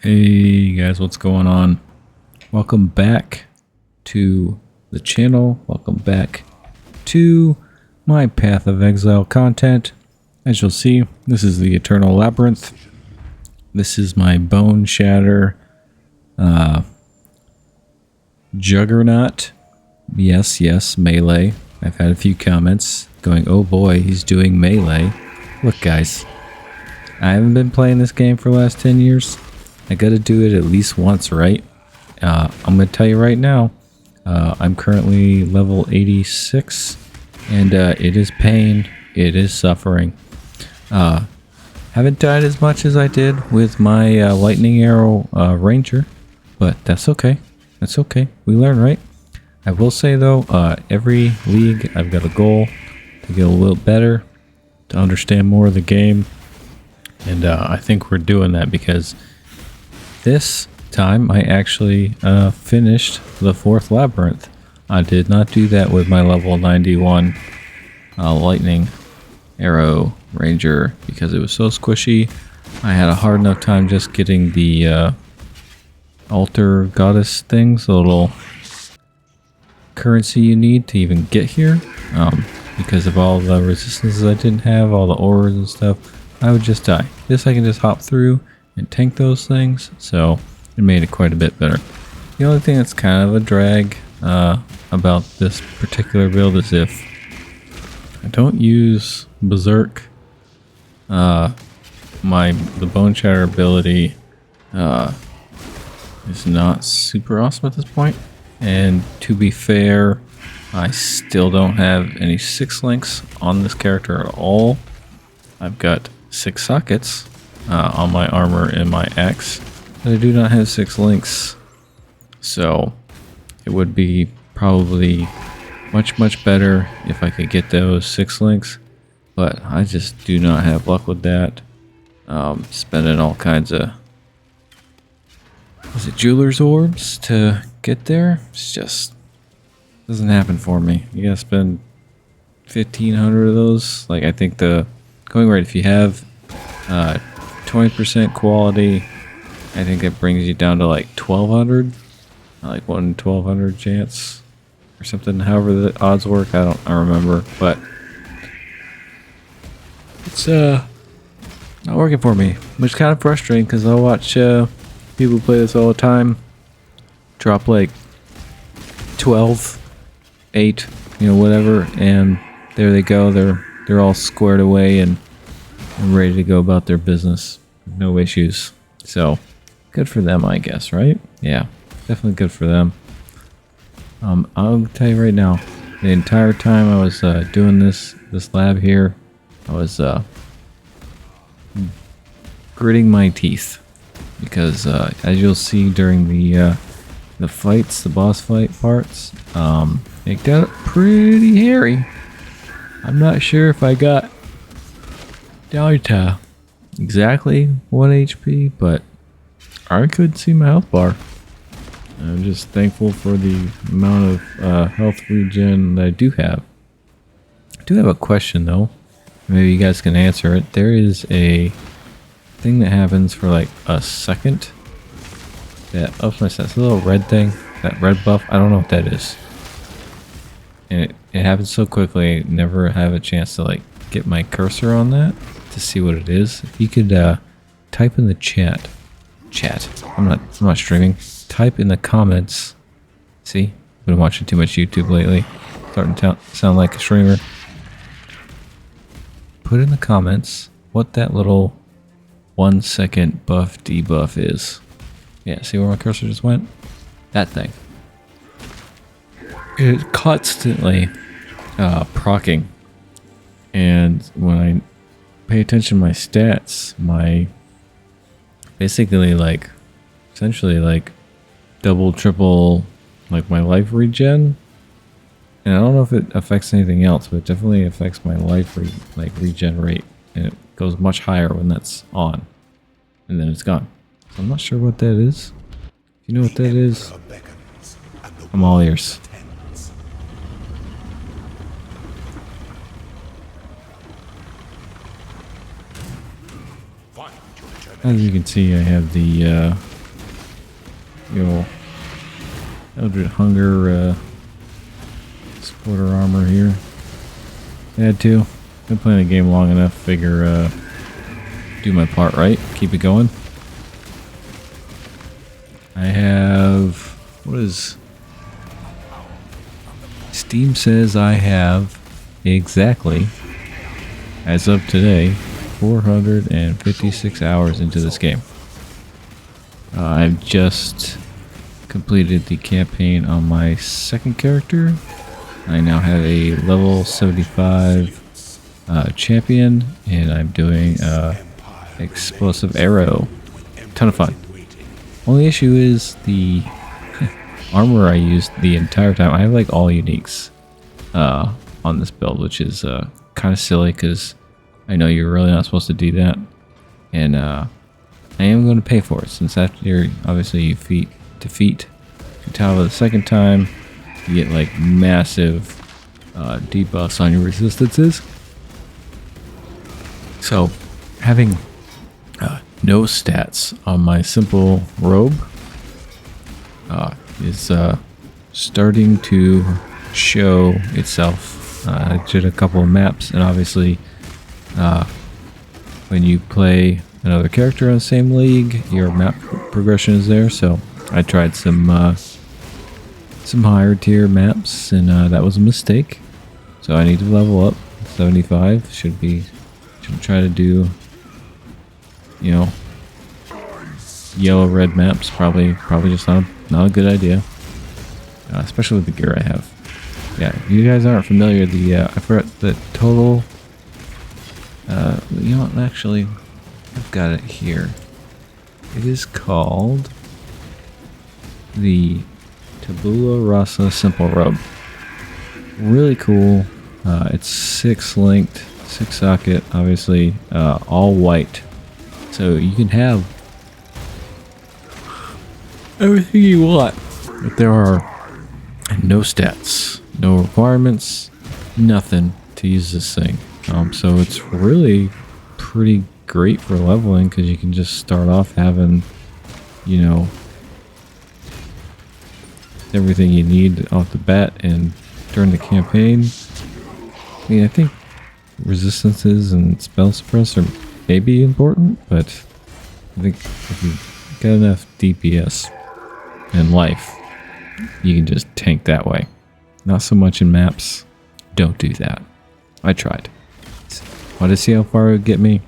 Hey guys, what's going on? Welcome back to the channel. Welcome back to my Path of Exile content. As you'll see, this is the Eternal Labyrinth. This is my Boneshatter Juggernaut. Yes, melee. I've had a few comments going, oh boy, he's doing melee. Look guys, I haven't been playing this game for the last 10 years. I gotta do it at least once, right? I'm gonna tell you right now, I'm currently level 86, and it is pain, it is suffering. Haven't died as much as I did with my lightning arrow ranger, but that's okay. That's okay. We learn, right? I will say though, every league I've got a goal to get a little better, to understand more of the game, and I think we're doing that because this time I actually finished the 4th labyrinth. I did not do that with my level 91 lightning arrow ranger because it was so squishy. I had a hard enough time just getting the altar goddess things, the little currency you need to even get here. Because of all the resistances I didn't have, all the auras and stuff, I would just die. This I can just hop through and tank those things, so it made it quite a bit better. The only thing that's kind of a drag about this particular build is if I don't use Berserk, the Boneshatter ability is not super awesome at this point. And to be fair, I still don't have any 6 links on this character at all. I've got 6 sockets on my armor and my axe, but I do not have 6 links, so it would be probably much better if I could get those 6 links, but I just do not have luck with that. Spending all kinds of jeweler's orbs to get there, it's just doesn't happen for me. You gotta spend 1,500 of those. Like, I think the going rate, if you have 20% quality, I think it brings you down to like 1,200, like 1 in 1,200 chance or something. However the odds work, I don't remember, but it's not working for me, which is kind of frustrating because I watch people play this all the time, drop like 12, 8, whatever, and there they go. They're all squared away and ready to go about their business. No issues. So good for them, I guess, right? Yeah, definitely good for them. I'll tell you right now, the entire time I was doing this lab here, I was gritting my teeth because as you'll see during the fights, the boss fight parts, it got pretty hairy. I'm not sure if I got down to exactly 1 HP, but I could see my health bar. I'm just thankful for the amount of health regen that I do have. I do have a question though. Maybe you guys can answer it. There is a thing that happens for like a second that ups my stats. A little red thing, that red buff. I don't know what that is. And it happens so quickly, I never have a chance to like get my cursor on that to see what it is. If you could type in the chat. I'm not streaming. Type in the comments. See, been watching too much YouTube lately. Starting to sound like a streamer. Put in the comments what that little 1 second buff debuff is. Yeah, see where my cursor just went? That thing. It's constantly proccing. And when I pay attention to my stats, my basically like essentially like double, triple like my life regen. And I don't know if it affects anything else, but it definitely affects my life regen rate. And it goes much higher when that's on. And then it's gone. So I'm not sure what that is. If you know what that is, I'm all ears. As you can see, I have the The old Eldritch Hunger supporter armor here. Had to. Been playing the game long enough. Figure do my part right. Keep it going. I have... What is... Steam says I have exactly, as of today, 456 hours into this game. I've just completed the campaign on my second character. I now have a level 75 champion, and I'm doing explosive arrow. Ton of fun. Only issue is the armor I used the entire time. I have like all uniques on this build, which is kind of silly because I know you're really not supposed to do that. And I am going to pay for it, since after obviously you defeat Futaba the second time, you get like massive debuffs on your resistances. So having no stats on my simple robe is starting to show itself. I did a couple of maps, and obviously when you play another character in the same league, your map progression is there. So I tried some higher tier maps, and that was a mistake. So I need to level up. 75 should try to do, you know, yellow red maps. Probably just not a good idea, especially with the gear I have. Yeah, if you guys aren't familiar, I forgot the total. You know what? Actually, I've got it here. It is called the Tabula Rasa Simple Robe. Really cool. It's 6 linked, 6 socket, obviously, all white. So you can have everything you want. But there are no stats, no requirements, nothing to use this thing. So it's really pretty great for leveling, because you can just start off having, you know, everything you need off the bat, and during the campaign, I mean, I think resistances and spell suppress are maybe important, but I think if you got enough DPS and life, you can just tank that way. Not so much in maps. Don't do that. I tried. Want to see how far it would get me?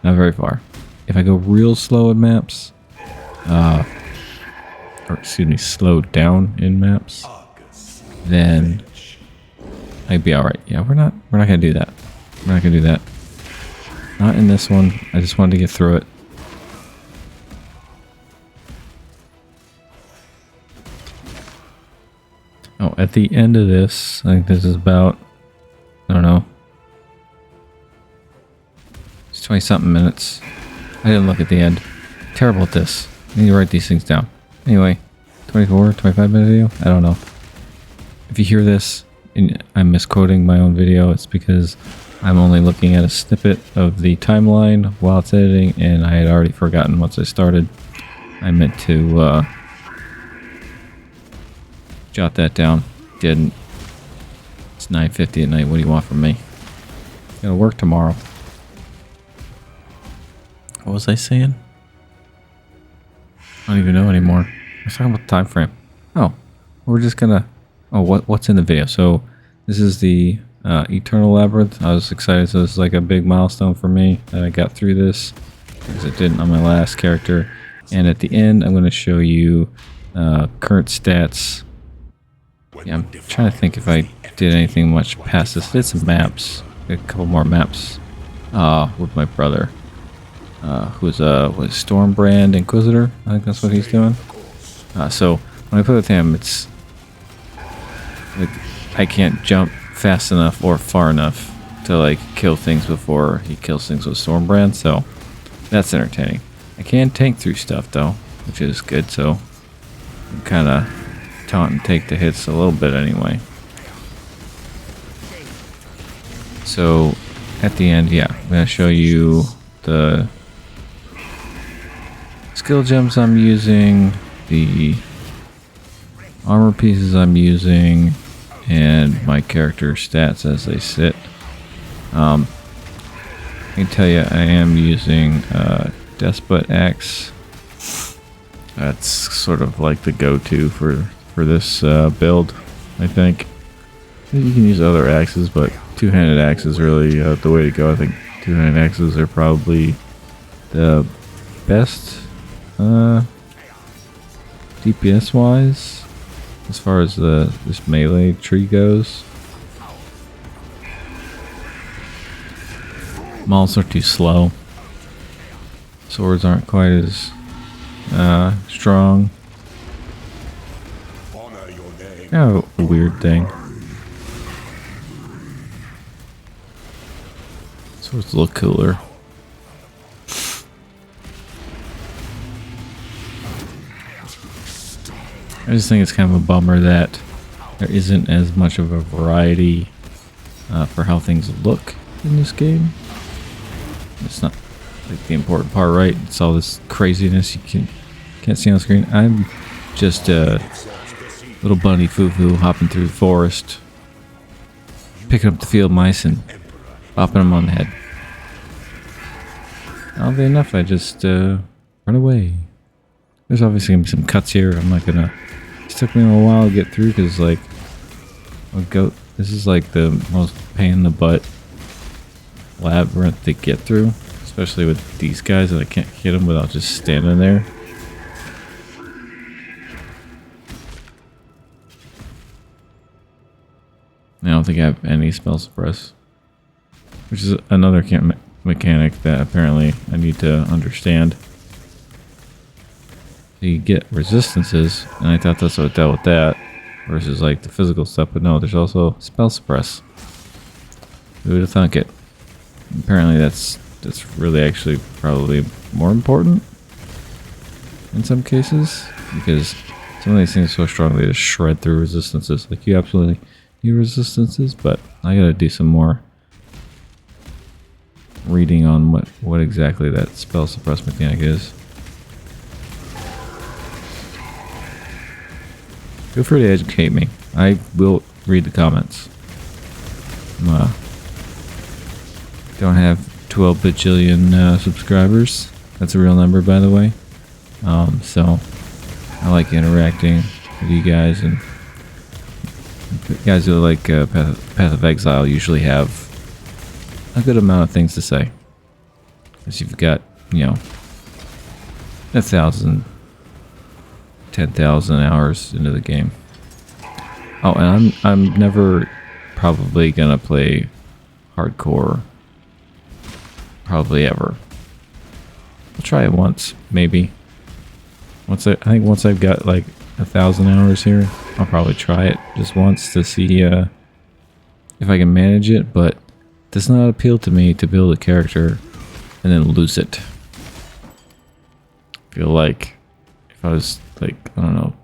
Not very far. If I go real slow in maps, or excuse me, slow down in maps, then I'd be alright. Yeah, we're not gonna do that. We're not gonna do that. Not in this one. I just wanted to get through it. Oh, at the end of this, I think this is about, I don't know, it's 20 something minutes. I didn't look at the end. Terrible at this. I need to write these things down. Anyway, 24, 25 minute video? I don't know. If you hear this and I'm misquoting my own video, it's because I'm only looking at a snippet of the timeline while it's editing, and I had already forgotten once I started. I meant to jot that down. Didn't. It's 9:50 at night. What do you want from me? Gotta work tomorrow. What was I saying? I don't even know anymore. I was talking about the time frame. Oh, we're just gonna... Oh, what's in the video? So this is the Eternal Labyrinth. I was excited. So this is like a big milestone for me that I got through this, because it didn't on my last character. And at the end, I'm going to show you current stats. Yeah, I'm trying to think if I did anything much past this. Did some maps. A couple more maps with my brother, who's was Stormbrand Inquisitor. I think that's what he's doing. So when I play with him, it's like I can't jump fast enough or far enough to like kill things before he kills things with Stormbrand. So that's entertaining. I can tank through stuff though, which is good. So I'm kind of taunt and take the hits a little bit anyway. So at the end, yeah, I'm gonna show you the skill gems I'm using, the armor pieces I'm using and my character stats as they sit. I can tell you I am using Despot Axe. That's sort of like the go-to for this build, I think. You can use other axes, but two-handed axe is really the way to go. I think two-handed axes are probably the best DPS-wise as far as this melee tree goes. Mauls are too slow. Swords aren't quite as strong. Kind of a weird thing. Swords look cooler. I just think it's kind of a bummer that there isn't as much of a variety for how things look in this game. It's not like the important part, right? It's all this craziness you can't see on the screen. I'm just a little bunny foo-foo hopping through the forest, picking up the field mice and bopping them on the head. Oddly enough, I just run away. There's obviously gonna be some cuts here. I'm not gonna. It took me a while to get through because, like, this is like the most pain in the butt labyrinth to get through, especially with these guys that I can't hit them without just standing there. I don't think I have any spell suppress, which is another mechanic that apparently I need to understand. You get resistances, and I thought that's what dealt with that versus like the physical stuff, but no, there's also spell suppress. Who would have thunk it? Apparently that's really actually probably more important in some cases, because some of these things are so strong they just shred through resistances. Like, you absolutely need resistances, but I gotta do some more reading on what exactly that spell suppress mechanic is. Feel free to educate me. I will read the comments. Don't have 12 bajillion subscribers. That's a real number, by the way. So I like interacting with you guys, and guys who like Path of Exile usually have a good amount of things to say. Because you've got, 1,000, 10,000 hours into the game. Oh, and I'm never probably gonna play hardcore. Probably ever. I'll try it once, maybe. I think once I've got like 1,000 hours here, I'll probably try it just once to see if I can manage it, but it does not appeal to me to build a character and then lose it. I feel like if I was like, I don't know,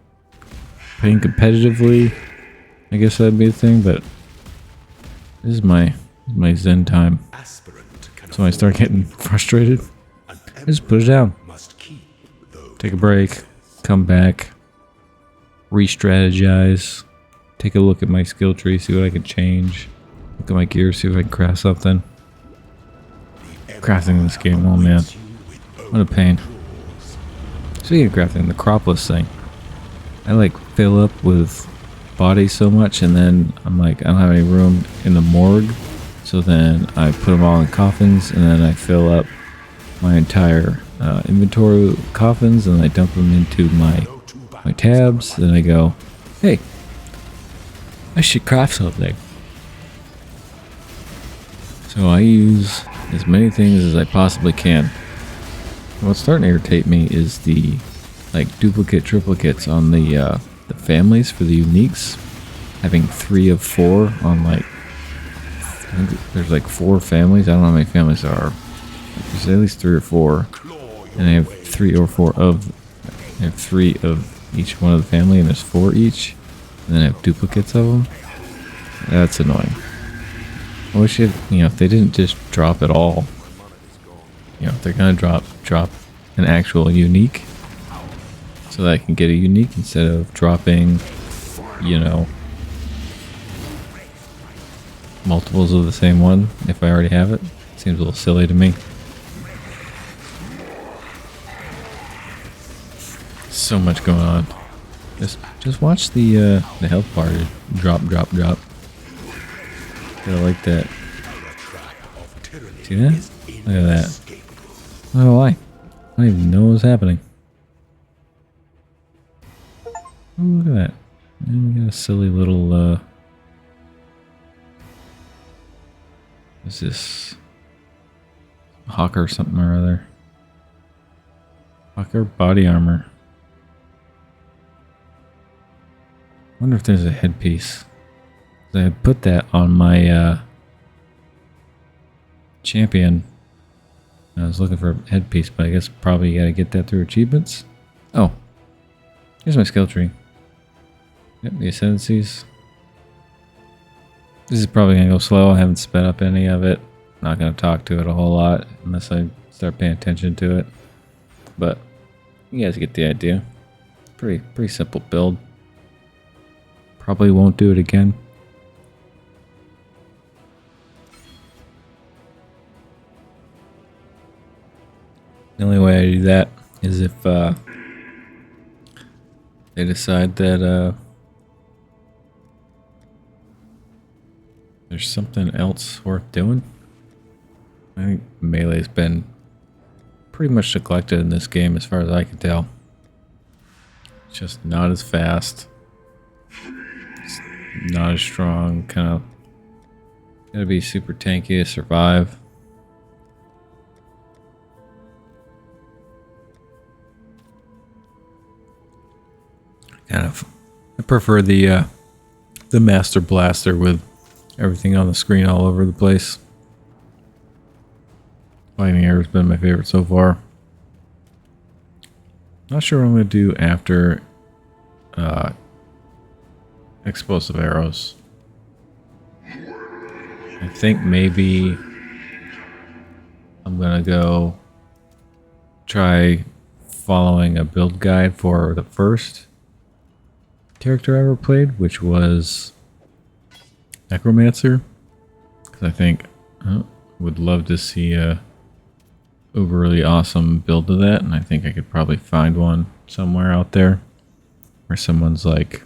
playing competitively, I guess that'd be a thing, but this is my zen time. So when I start getting frustrated, I just put it down. Take a break, come back, re-strategize, take a look at my skill tree, see what I can change, look at my gear, see if I can craft something. Crafting in this game, oh man, what a pain. Speaking of crafting, the Necropolis thing, I like fill up with bodies so much, and then I'm like, I don't have any room in the morgue, so then I put them all in coffins, and then I fill up my entire inventory with coffins, and I dump them into my tabs, and I go, hey, I should craft something. So I use as many things as I possibly can. What's starting to irritate me is the duplicate triplicates on the families for the uniques. Having 3 of 4 on I think there's like 4 families. I don't know how many families there are. There's at least 3 or 4, and I have 3 or 4 of. I have 3 of each one of the family, and there's 4 each, and then I have duplicates of them. That's annoying. I wish if they didn't just drop it all. If they're gonna drop an actual unique, so that I can get a unique instead of dropping, you know, multiples of the same one if I already have it. Seems a little silly to me. So much going on. Just watch the health bar drop. Gotta like that. See that? Look at that. I don't know why. I don't even know what's happening. Oh, look at that. And we got a silly little what's this? Hawker something or other. Hawker body armor. Wonder if there's a headpiece. I put that on my champion. I was looking for a headpiece, but I guess probably you gotta get that through achievements. Oh, here's my skill tree. Yep, the ascendancies. This is probably gonna go slow. I haven't sped up any of it. Not gonna talk to it a whole lot unless I start paying attention to it. But you guys get the idea. Pretty simple build. Probably won't do it again. The only way I do that is if they decide that there's something else worth doing. I think melee's been pretty much neglected in this game as far as I can tell. It's just not as fast. It's not as strong. Kind of gotta be super tanky to survive. I prefer the Master Blaster with everything on the screen all over the place. Lightning Arrow has been my favorite so far. Not sure what I'm going to do after explosive arrows. I think maybe I'm going to go try following a build guide for the first character I ever played, which was Necromancer, because I think would love to see a really awesome build of that, and I think I could probably find one somewhere out there where someone's like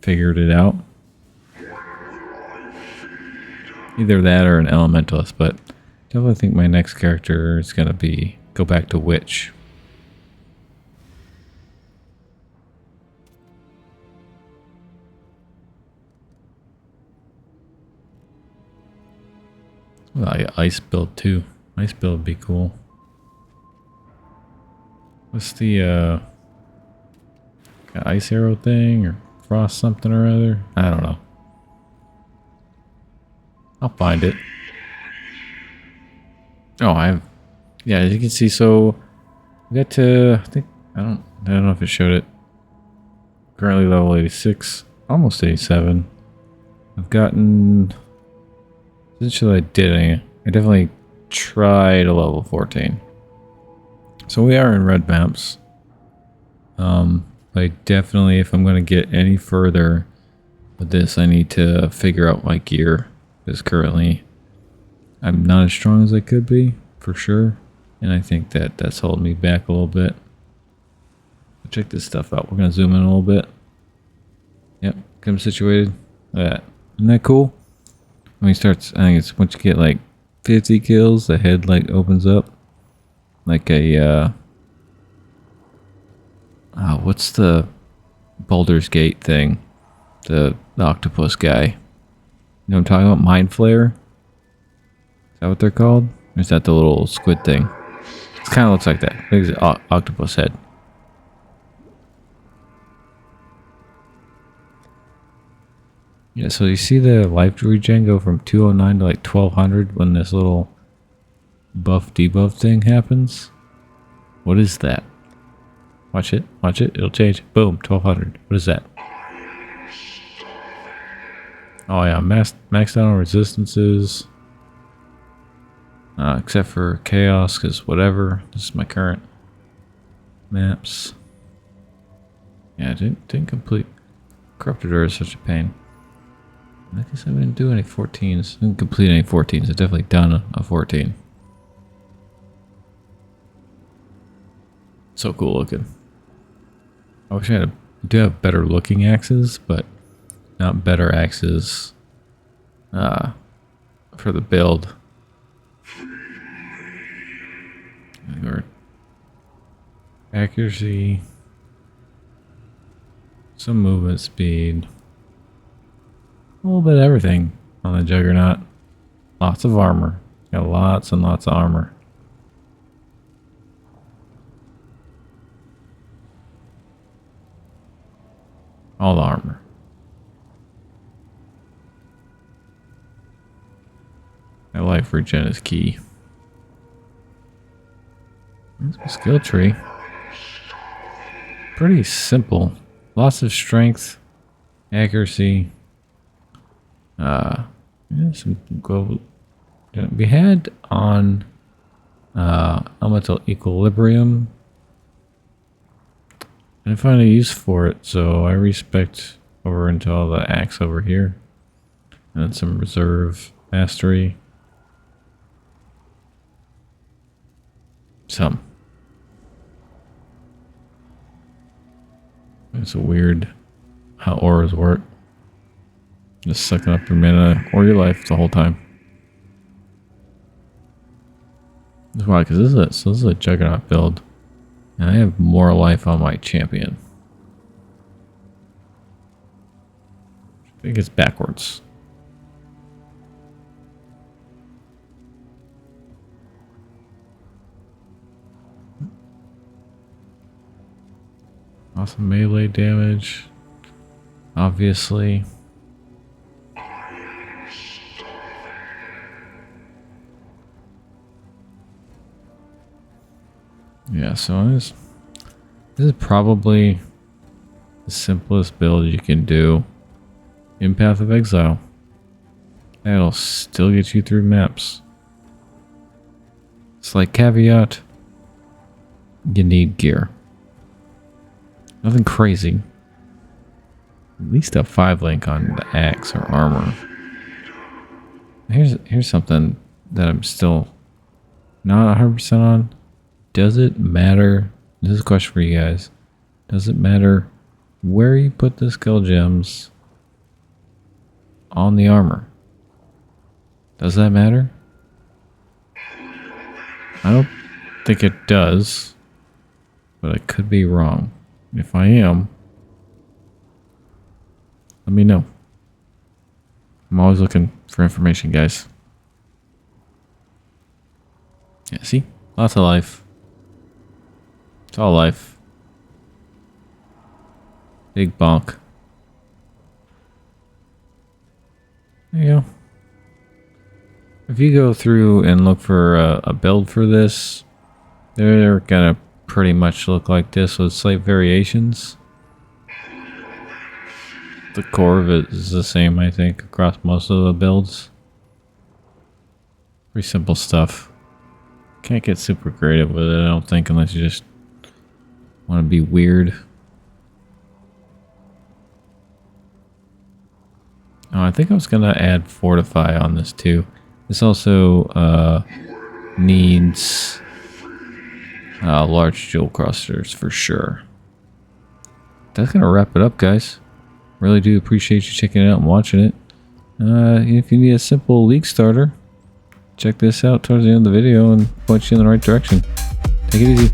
figured it out. Either that or an elementalist, but definitely think my next character is gonna be go back to Witch. Well, ice build too. Ice build would be cool. What's the ice arrow thing or frost something or other? I don't know. I'll find it. Oh, yeah, as you can see, so we got to, I don't know if it showed it. Currently level 86, almost 87. I've gotten, essentially I definitely tried a level 14. So we are in red maps. But definitely, if I'm going to get any further with this, I need to figure out my gear. Because currently, I'm not as strong as I could be, for sure. And I think that that's holding me back a little bit. But check this stuff out. We're going to zoom in a little bit. Yep, come situated. Look at that. Isn't that cool? When he starts, I think it's once you get like 50 kills, the head like opens up. Like a, what's the Baldur's Gate thing? The octopus guy. You know what I'm talking about? Mind Flare? Is that what they're called? Or is that the little squid thing? It kind of looks like that. I think it's an octopus head. Yeah, so you see the life regen go from 209 to like 1200 when this little buff debuff thing happens? What is that? Watch it, it'll change. Boom, 1200. What is that? Oh yeah, maxed out on resistances. Except for chaos, because whatever. This is my current maps. Yeah, didn't complete. Corruptor is such a pain. I guess I didn't do any 14s. Didn't complete any 14s. I've definitely done a 14. So cool looking. I wish I do have better looking axes, but not better axes for the build. Or accuracy, some movement speed, a little bit of everything on the Juggernaut. Lots of armor. Got lots and lots of armor. All the armor. My life regen is key. There's my skill tree. Pretty simple. Lots of strength, accuracy. Yeah, some global. We had on elemental equilibrium. I didn't find a use for it, so I respect over into all the axe over here. And then some reserve mastery. Some. It's a weird how auras work. Just sucking up your mana or your life the whole time. That's why, because this is a Juggernaut build. And I have more life on my champion. I think it's backwards. Awesome melee damage. Obviously. Yeah, so this is probably the simplest build you can do in Path of Exile. That'll still get you through maps. It's like caveat, you need gear. Nothing crazy. At least a 5 link on the axe or armor. Here's something that I'm still not 100% on. Does it matter? This is a question for you guys. Does it matter where you put the skill gems on the armor? Does that matter? I don't think it does, but I could be wrong. If I am, let me know. I'm always looking for information, guys. Yeah, see? Lots of life. It's all life. Big bonk. There you go. If you go through and look for a build for this, they're gonna pretty much look like this with slight variations. The core of it is the same, I think, across most of the builds. Pretty simple stuff. Can't get super creative with it, I don't think, unless you just want to be weird. Oh, I think I was gonna add Fortify on this too. This also needs large jewel clusters for sure. That's gonna wrap it up, guys. Really do appreciate you checking it out and watching it. If you need a simple league starter, check this out towards the end of the video and point you in the right direction. Take it easy.